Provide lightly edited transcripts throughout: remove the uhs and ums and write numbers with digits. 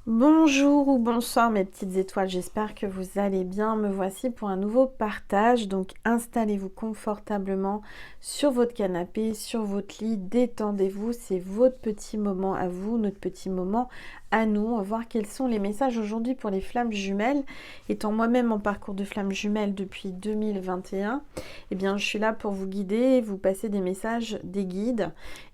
Bonjour ou bonsoir mes petites étoiles, j'espère que vous allez bien. Me voici pour un nouveau partage, donc installez-vous confortablement sur votre canapé, sur votre lit, détendez-vous, c'est votre petit moment à vous, notre petit moment à nous. On va voir quels sont les messages aujourd'hui pour les flammes jumelles. Étant moi-même en parcours de flammes jumelles depuis 2021, eh bien je suis là pour vous guider, vous passer des messages des guides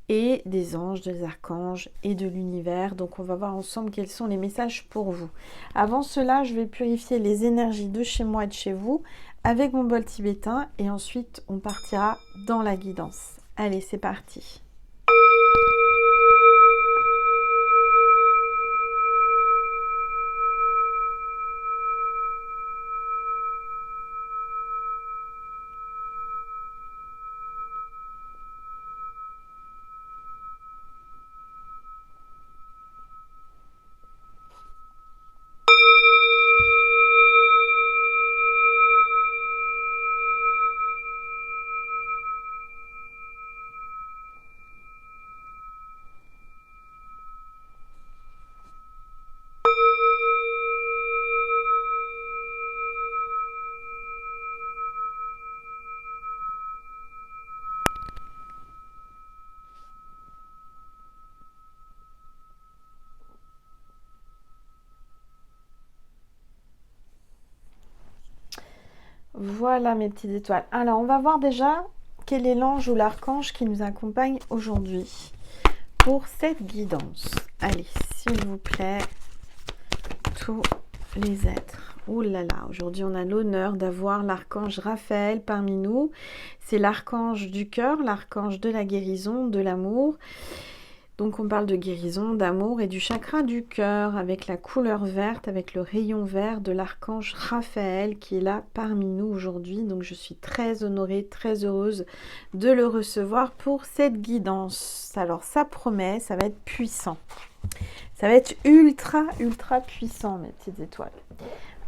et des anges, des archanges et de l'univers. Donc on va voir ensemble quels sont les messages pour vous. Avant cela, je vais purifier les énergies de chez moi et de chez vous avec mon bol tibétain et ensuite on partira dans la guidance. Allez, c'est parti. Voilà mes petites étoiles. Alors on va voir déjà quel est l'ange ou l'archange qui nous accompagne aujourd'hui pour cette guidance. Allez, s'il vous plaît, tous les êtres. Oh là là, aujourd'hui on a l'honneur d'avoir l'archange Raphaël parmi nous. C'est l'archange du cœur, l'archange de la guérison, de l'amour. Donc on parle de guérison, d'amour et du chakra du cœur avec la couleur verte, avec le rayon vert de l'archange Raphaël qui est là parmi nous aujourd'hui. Donc je suis très honorée, très heureuse de le recevoir pour cette guidance. Alors ça promet, ça va être puissant. Ça va être ultra puissant mes petites étoiles.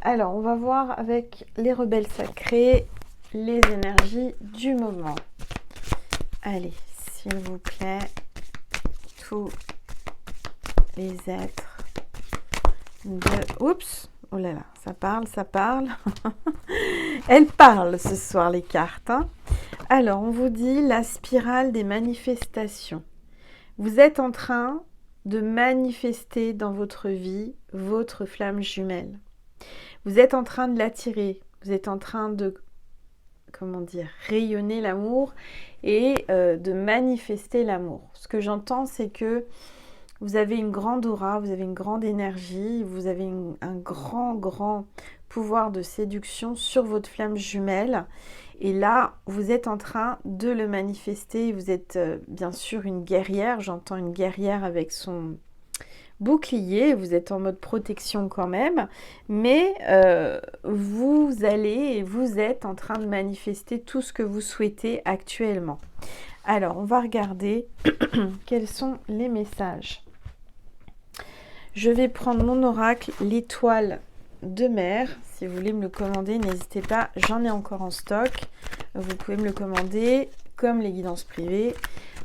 Alors on va voir avec les rebelles sacrés les énergies du moment. Allez, s'il vous plaît, tous les êtres de... Oups, oh là là, ça parle, ça parle. Elles parlent ce soir les cartes. Hein. Alors, on vous dit la spirale des manifestations. Vous êtes en train de manifester dans votre vie votre flamme jumelle. Vous êtes en train de l'attirer. Vous êtes en train de, comment dire, rayonner l'amour et de manifester l'amour. Ce que j'entends, c'est que vous avez une grande aura, vous avez une grande énergie, vous avez un grand pouvoir de séduction sur votre flamme jumelle. Et là, vous êtes en train de le manifester. Vous êtes bien sûr une guerrière. J'entends une guerrière avec son bouclier. Vous êtes en mode protection quand même. Mais vous allez et vous êtes en train de manifester tout ce que vous souhaitez actuellement. Alors, on va regarder quels sont les messages. Je vais prendre mon oracle, l'étoile de mer. Si vous voulez me le commander, n'hésitez pas, j'en ai encore en stock. Vous pouvez me le commander comme les guidances privées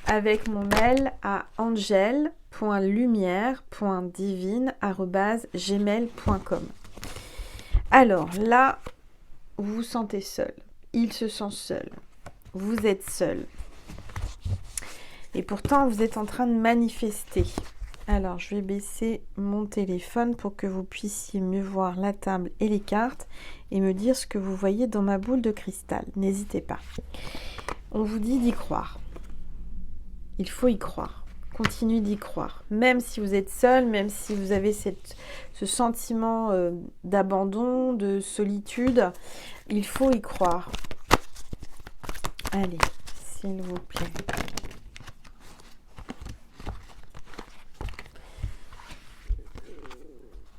avec mon mail à angel.lumière.divine@gmail.com. Alors là, vous vous sentez seul. Il se sent seul. Vous êtes seul. Et pourtant, vous êtes en train de manifester. Alors, je vais baisser mon téléphone pour que vous puissiez mieux voir la table et les cartes et me dire ce que vous voyez dans ma boule de cristal. N'hésitez pas. On vous dit d'y croire. Il faut y croire. Continuez d'y croire. Même si vous êtes seul, même si vous avez ce sentiment d'abandon, de solitude, il faut y croire. Allez, s'il vous plaît.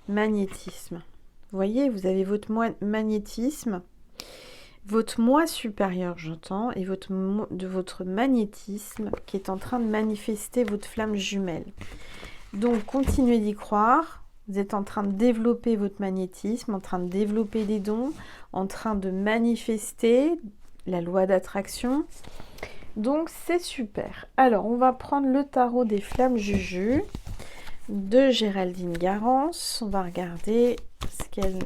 Magnétisme. Vous voyez, vous avez votre magnétisme, votre moi supérieur, j'entends, et votre magnétisme qui est en train de manifester votre flamme jumelle. Donc, continuez d'y croire. Vous êtes en train de développer votre magnétisme, en train de développer des dons, en train de manifester la loi d'attraction. Donc, c'est super. Alors, on va prendre le tarot des flammes Juju. de Géraldine Garance. On va regarder ce qu'elles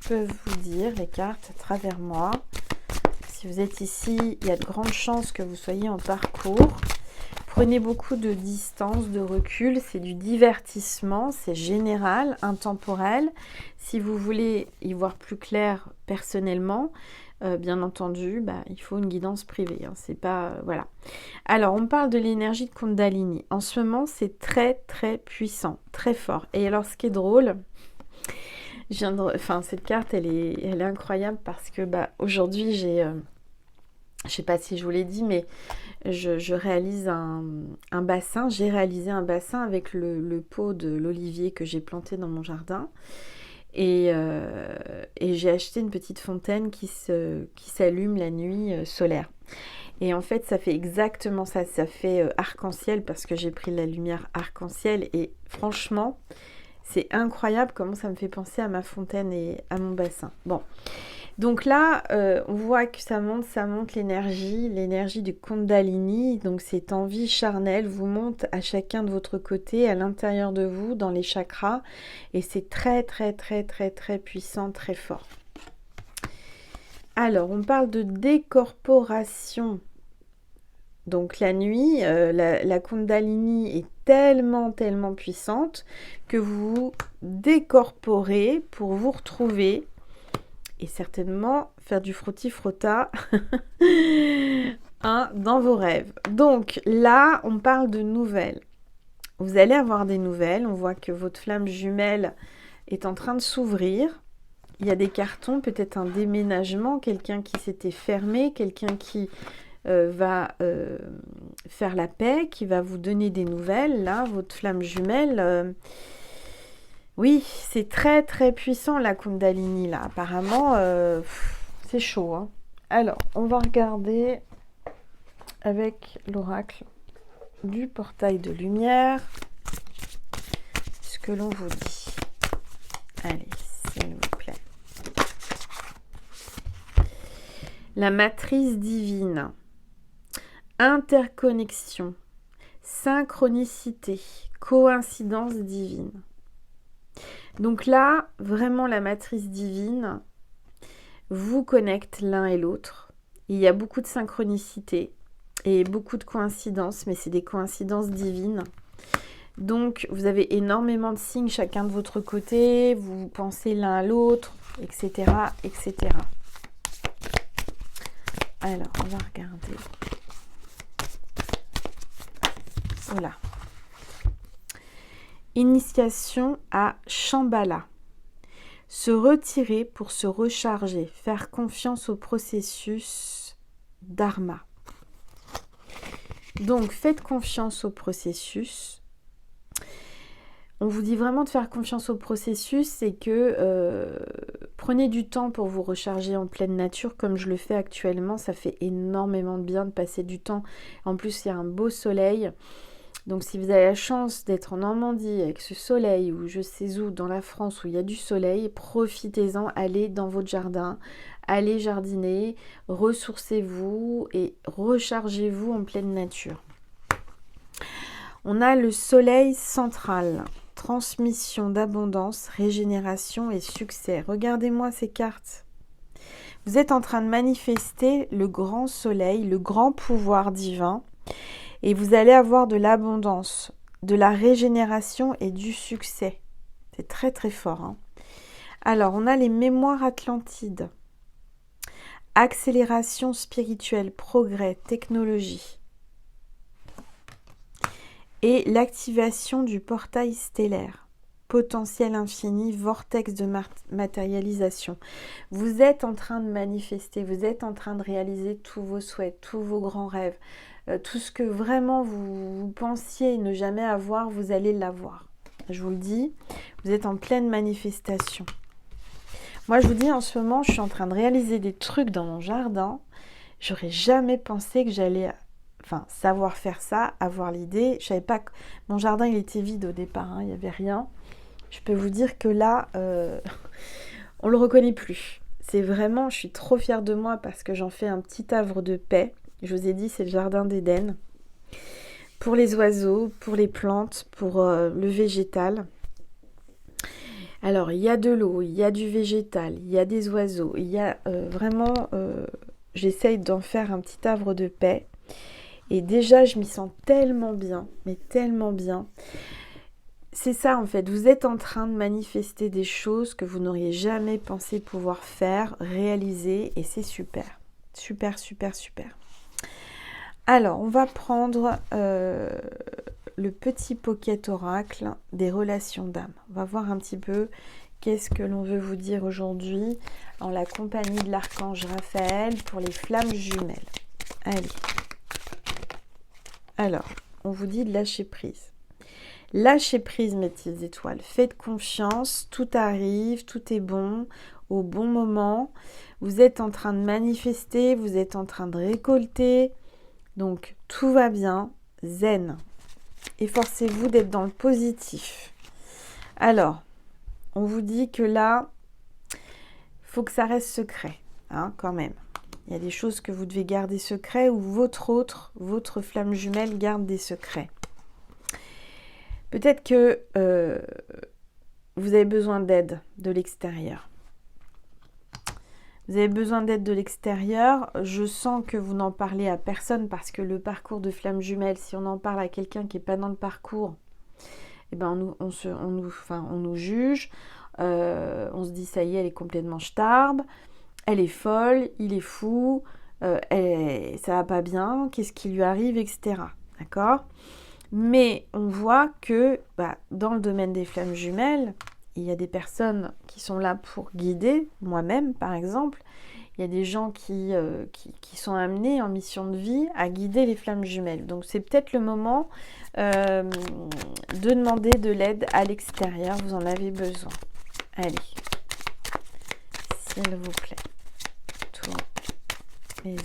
peuvent vous dire, les cartes, à travers moi. Si vous êtes ici, il y a de grandes chances que vous soyez en parcours. Prenez beaucoup de distance, de recul. C'est du divertissement, c'est général, intemporel. Si vous voulez y voir plus clair personnellement, bien entendu, il faut une guidance privée. Hein, c'est pas... voilà. Alors, on parle de l'énergie de Kundalini. En ce moment, c'est très, très puissant, très fort. Et alors, ce qui est drôle... cette carte, elle est incroyable parce que aujourd'hui, j'ai... je ne sais pas si je vous l'ai dit, mais je réalise un bassin. J'ai réalisé un bassin avec le pot de l'olivier que j'ai planté dans mon jardin. Et j'ai acheté une petite fontaine qui s'allume la nuit solaire. Et en fait, ça fait exactement ça. Ça fait arc-en-ciel parce que j'ai pris la lumière arc-en-ciel. Et franchement, c'est incroyable comment ça me fait penser à ma fontaine et à mon bassin. Bon. Donc là, on voit que ça monte l'énergie du Kundalini. Donc cette envie charnelle vous monte à chacun de votre côté, à l'intérieur de vous, dans les chakras. Et c'est très, très, très, très, très puissant, très fort. Alors, on parle de décorporation. Donc la nuit, la Kundalini est tellement, tellement puissante que vous vous décorporez pour vous retrouver et certainement faire du frotti-frotta dans vos rêves. Donc là, on parle de nouvelles. Vous allez avoir des nouvelles. On voit que votre flamme jumelle est en train de s'ouvrir. Il y a des cartons, peut-être un déménagement, quelqu'un qui s'était fermé, quelqu'un qui va faire la paix, qui va vous donner des nouvelles. Là, votre flamme jumelle... oui, c'est très très puissant la Kundalini là. Apparemment, c'est chaud. Hein. Alors, on va regarder avec l'oracle du portail de lumière ce que l'on vous dit. Allez, s'il vous plaît. La matrice divine, interconnexion, synchronicité, coïncidence divine. Donc là, vraiment la matrice divine vous connecte l'un et l'autre. Il y a beaucoup de synchronicité et beaucoup de coïncidences, mais c'est des coïncidences divines. Donc vous avez énormément de signes chacun de votre côté, vous pensez l'un à l'autre, etc., etc. Alors, on va regarder. Voilà. Initiation à Shambhala. Se retirer pour se recharger. Faire confiance au processus dharma. Donc, faites confiance au processus. On vous dit vraiment de faire confiance au processus, c'est que prenez du temps pour vous recharger en pleine nature, comme je le fais actuellement. Ça fait énormément de bien de passer du temps. En plus, il y a un beau soleil. Donc si vous avez la chance d'être en Normandie avec ce soleil ou je sais où, dans la France où il y a du soleil, profitez-en, allez dans votre jardin, allez jardiner, ressourcez-vous et rechargez-vous en pleine nature. On a le soleil central, transmission d'abondance, régénération et succès. Regardez-moi ces cartes. Vous êtes en train de manifester le grand soleil, le grand pouvoir divin. Et vous allez avoir de l'abondance, de la régénération et du succès. C'est très très fort. Hein. Alors, on a les mémoires atlantides. Accélération spirituelle, progrès, technologie. Et l'activation du portail stellaire. Potentiel infini, vortex de matérialisation. Vous êtes en train de manifester, vous êtes en train de réaliser tous vos souhaits, tous vos grands rêves. Tout ce que vraiment vous pensiez ne jamais avoir, vous allez l'avoir. Je vous le dis, vous êtes en pleine manifestation. Moi, je vous dis, en ce moment, je suis en train de réaliser des trucs dans mon jardin. J'aurais jamais pensé que j'allais savoir faire ça, avoir l'idée. Je savais pas que mon jardin, il était vide au départ, hein, il n'y avait rien. Je peux vous dire que là, on le reconnaît plus. C'est vraiment, je suis trop fière de moi parce que j'en fais un petit havre de paix. Je vous ai dit, c'est le jardin d'Éden. pour les oiseaux, pour les plantes, pour le végétal. Alors, il y a de l'eau, il y a du végétal, il y a des oiseaux, il y a vraiment... j'essaye d'en faire un petit havre de paix. Et déjà, je m'y sens tellement bien, mais tellement bien. C'est ça, en fait. Vous êtes en train de manifester des choses que vous n'auriez jamais pensé pouvoir faire, réaliser, et c'est super. Super, super, super. Alors, on va prendre le petit pocket oracle des relations d'âme. On va voir un petit peu qu'est-ce que l'on veut vous dire aujourd'hui en la compagnie de l'archange Raphaël pour les flammes jumelles. Allez. Alors, on vous dit de lâcher prise. Lâchez prise, mes petites étoiles. Faites confiance, tout arrive, tout est bon, au bon moment. Vous êtes en train de manifester, vous êtes en train de récolter. Donc, tout va bien, zen. Efforcez-vous d'être dans le positif. Alors, on vous dit que là, il faut que ça reste secret, hein, quand même. Il y a des choses que vous devez garder secret ou votre flamme jumelle garde des secrets. Peut-être que vous avez besoin d'aide de l'extérieur. Vous avez besoin d'aide de l'extérieur. Je sens que vous n'en parlez à personne parce que le parcours de flamme jumelle, si on en parle à quelqu'un qui n'est pas dans le parcours, eh ben on nous juge. On se dit, ça y est, elle est complètement ch'tarbe. Elle est folle, il est fou, ça va pas bien, qu'est-ce qui lui arrive, etc. D'accord ? Mais on voit que dans le domaine des flammes jumelles, il y a des personnes qui sont là pour guider, moi-même par exemple. Il y a des gens qui sont amenés en mission de vie à guider les flammes jumelles. Donc c'est peut-être le moment de demander de l'aide à l'extérieur, vous en avez besoin. Allez, s'il vous plaît. Les aides.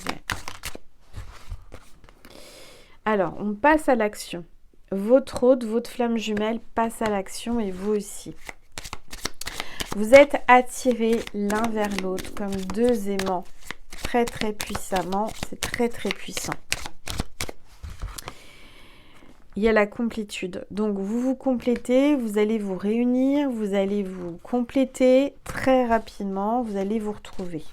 Alors, on passe à l'action. Votre hôte, votre flamme jumelle passe à l'action et vous aussi. Vous êtes attirés l'un vers l'autre comme deux aimants très très puissamment. C'est très très puissant. Il y a la complétude. Donc, vous vous complétez, vous allez vous réunir, vous allez vous compléter très rapidement, vous allez vous retrouver.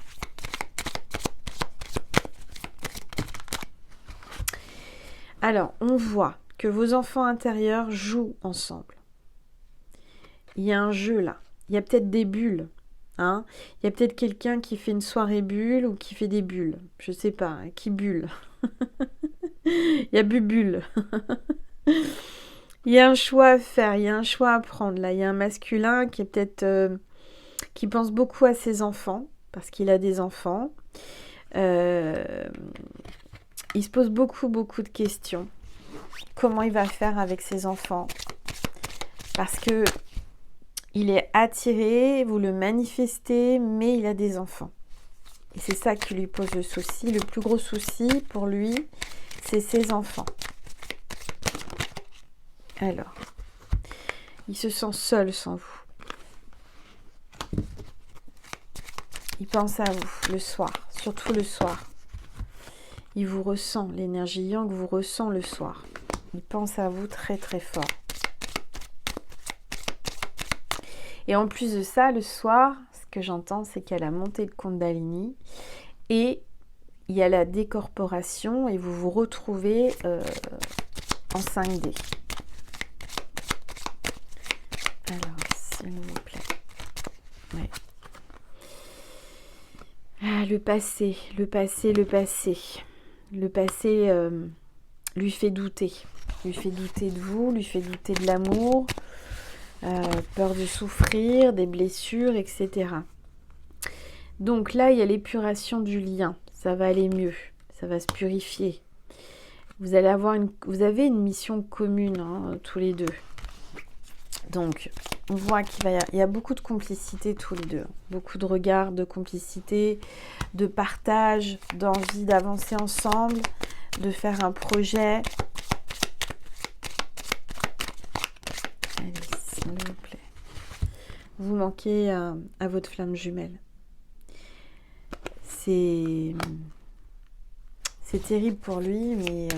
Alors, on voit que vos enfants intérieurs jouent ensemble. Il y a un jeu là. Il y a peut-être des bulles. Hein. Il y a peut-être quelqu'un qui fait une soirée bulle ou qui fait des bulles. Je ne sais pas, hein, qui bulle. Il y a bubule. Il y a un choix à faire, il y a un choix à prendre. Là, il y a un masculin qui est peut-être... qui pense beaucoup à ses enfants, parce qu'il a des enfants. Il se pose beaucoup de questions. Comment il va faire avec ses enfants? Parce que il est attiré, vous le manifestez, mais il a des enfants. Et c'est ça qui lui pose le souci. Le plus gros souci pour lui, c'est ses enfants. Alors, il se sent seul sans vous. Il pense à vous le soir, surtout le soir. Il vous ressent, l'énergie yang vous ressent le soir. Il pense à vous très très fort. Et en plus de ça, le soir, ce que j'entends, c'est qu'il y a la montée de Kundalini et il y a la décorporation et vous vous retrouvez en 5D. Alors, s'il vous plaît. Ouais. Ah, le passé. Le passé lui fait douter. Lui fait douter de vous, lui fait douter de l'amour, peur de souffrir, des blessures, etc. Donc là, il y a l'épuration du lien. Ça va aller mieux. Ça va se purifier. Vous avez une mission commune, hein, tous les deux. Donc, on voit qu'il y a beaucoup de complicité tous les deux. Beaucoup de regards, de complicité, de partage, d'envie d'avancer ensemble, de faire un projet. Allez, s'il vous plaît. Vous manquez à votre flamme jumelle. C'est terrible pour lui, mais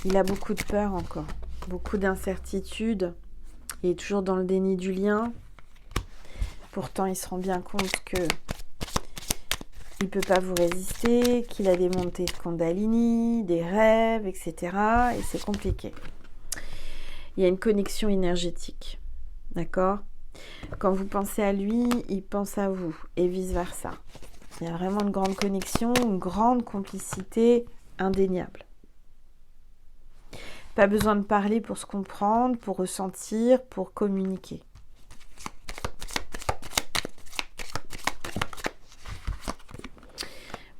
Il a beaucoup de peur encore, beaucoup d'incertitudes. Il est toujours dans le déni du lien. Pourtant, il se rend bien compte que il ne peut pas vous résister, qu'il a des montées de Kundalini, des rêves, etc. Et c'est compliqué. Il y a une connexion énergétique. D'accord ? Quand vous pensez à lui, il pense à vous. Et vice-versa. Il y a vraiment une grande connexion, une grande complicité indéniable. Pas besoin de parler pour se comprendre, pour ressentir, pour communiquer.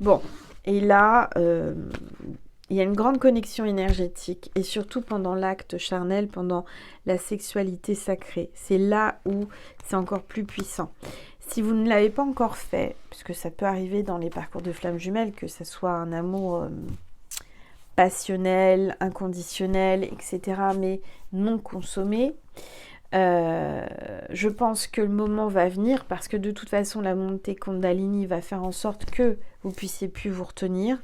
Bon, et là, il y a une grande connexion énergétique et surtout pendant l'acte charnel, pendant la sexualité sacrée. C'est là où c'est encore plus puissant. Si vous ne l'avez pas encore fait, puisque ça peut arriver dans les parcours de flammes jumelles, que ce soit un amour passionnel, inconditionnel, etc., mais non consommé, je pense que le moment va venir parce que de toute façon la montée Kundalini va faire en sorte que vous puissiez plus vous retenir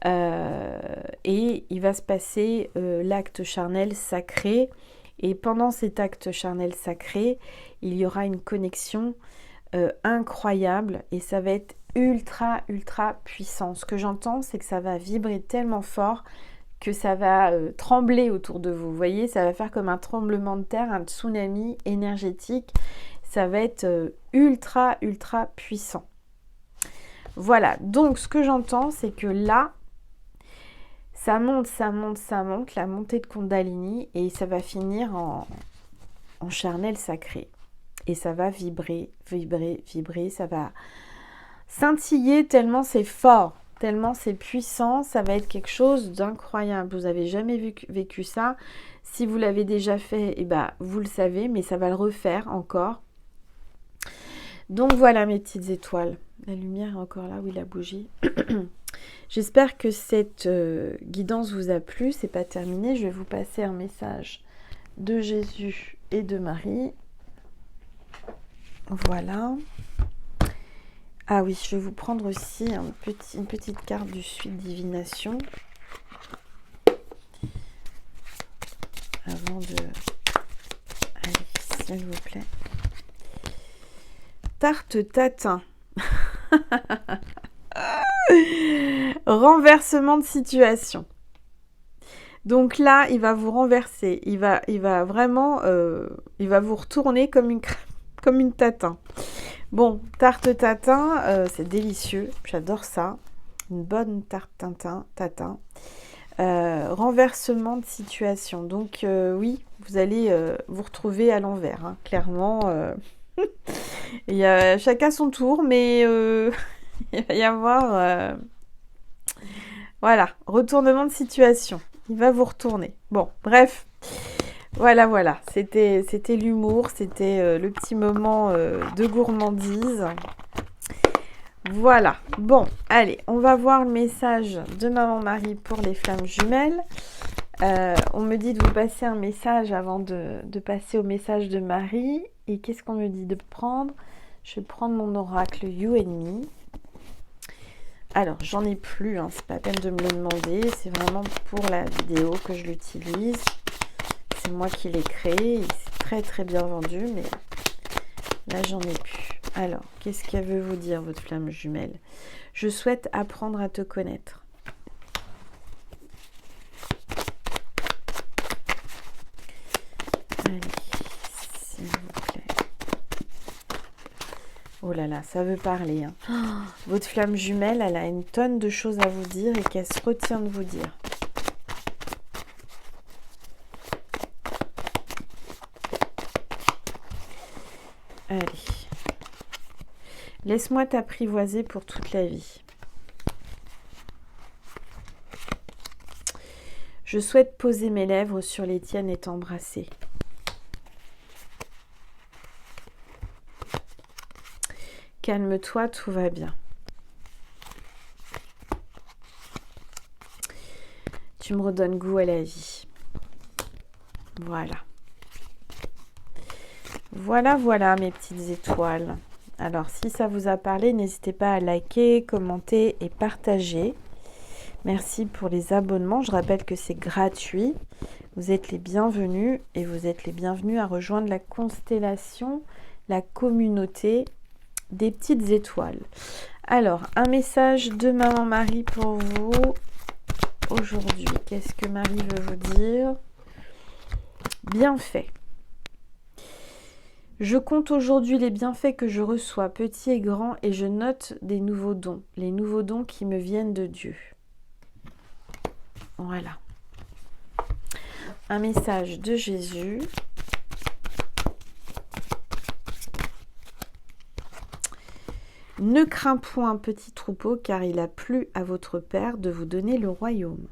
et il va se passer l'acte charnel sacré et pendant cet acte charnel sacré il y aura une connexion incroyable et ça va être ultra puissant. Ce que j'entends c'est que ça va vibrer tellement fort que ça va trembler autour de vous. Vous voyez, ça va faire comme un tremblement de terre, un tsunami énergétique. Ça va être ultra puissant. Voilà, donc ce que j'entends, c'est que là, ça monte, la montée de Kundalini, et ça va finir en charnel sacré. Et ça va vibrer, ça va scintiller tellement c'est fort. Tellement c'est puissant, ça va être quelque chose d'incroyable. Vous n'avez jamais vécu ça. Si vous l'avez déjà fait, eh ben, vous le savez, mais ça va le refaire encore. Donc voilà mes petites étoiles. La lumière est encore là, oui, la bougie. J'espère que cette guidance vous a plu. C'est pas terminé. Je vais vous passer un message de Jésus et de Marie. Voilà. Ah oui, je vais vous prendre aussi une petite carte du suite divination. Avant de... Allez, s'il vous plaît. Tarte tatin. Renversement de situation. Donc là, il va vous renverser. Il va vraiment... il va vous retourner comme une tatin. Bon, tarte tatin, c'est délicieux, j'adore ça. Une bonne tarte tatin. Renversement de situation. Donc oui, vous allez vous retrouver à l'envers, hein, clairement. Il y a chacun son tour, mais il va y avoir... voilà, retournement de situation. Il va vous retourner. Bon, bref. Voilà, c'était l'humour, c'était le petit moment de gourmandise. Voilà, bon, allez, on va voir le message de Maman Marie pour les flammes jumelles. On me dit de vous passer un message avant de passer au message de Marie. Et qu'est-ce qu'on me dit de prendre? Je vais prendre mon oracle You and Me. Alors, j'en ai plus, hein, c'est pas la peine de me le demander, c'est vraiment pour la vidéo que je l'utilise. C'est moi qui l'ai créé, c'est très bien vendu, mais là j'en ai plus. Alors, qu'est-ce qu'elle veut vous dire, votre flamme jumelle? Je souhaite apprendre à te connaître. Allez, s'il vous plaît. Oh là là, ça veut parler. Hein. Oh, votre flamme jumelle, elle a une tonne de choses à vous dire et qu'elle se retient de vous dire. Allez. Laisse-moi t'apprivoiser pour toute la vie. Je souhaite poser mes lèvres sur les tiennes et t'embrasser. Calme-toi, tout va bien. Tu me redonnes goût à la vie. Voilà. Voilà mes petites étoiles. Alors si ça vous a parlé, n'hésitez pas à liker, commenter et partager. Merci pour les abonnements. Je rappelle que c'est gratuit. Vous êtes les bienvenus et vous êtes les bienvenus à rejoindre la constellation, la communauté des petites étoiles. Alors, un message de Maman Marie pour vous aujourd'hui. Qu'est-ce que Marie veut vous dire? Bienfaits. Je compte aujourd'hui les bienfaits que je reçois, petits et grands, et je note des nouveaux dons, les nouveaux dons qui me viennent de Dieu. Voilà. Un message de Jésus. Ne crains point, petit troupeau, car il a plu à votre Père de vous donner le royaume.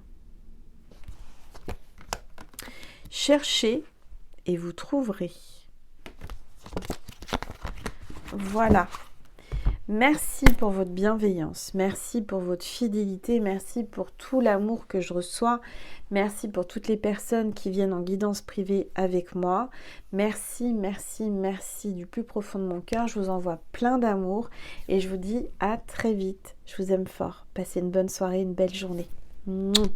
Cherchez et vous trouverez. Voilà. Merci pour votre bienveillance, merci pour votre fidélité, merci pour tout l'amour que je reçois, merci pour toutes les personnes qui viennent en guidance privée avec moi. Merci, merci, merci du plus profond de mon cœur. Je vous envoie plein d'amour et je vous dis à très vite. Je vous aime fort. Passez une bonne soirée, une belle journée. Mouah.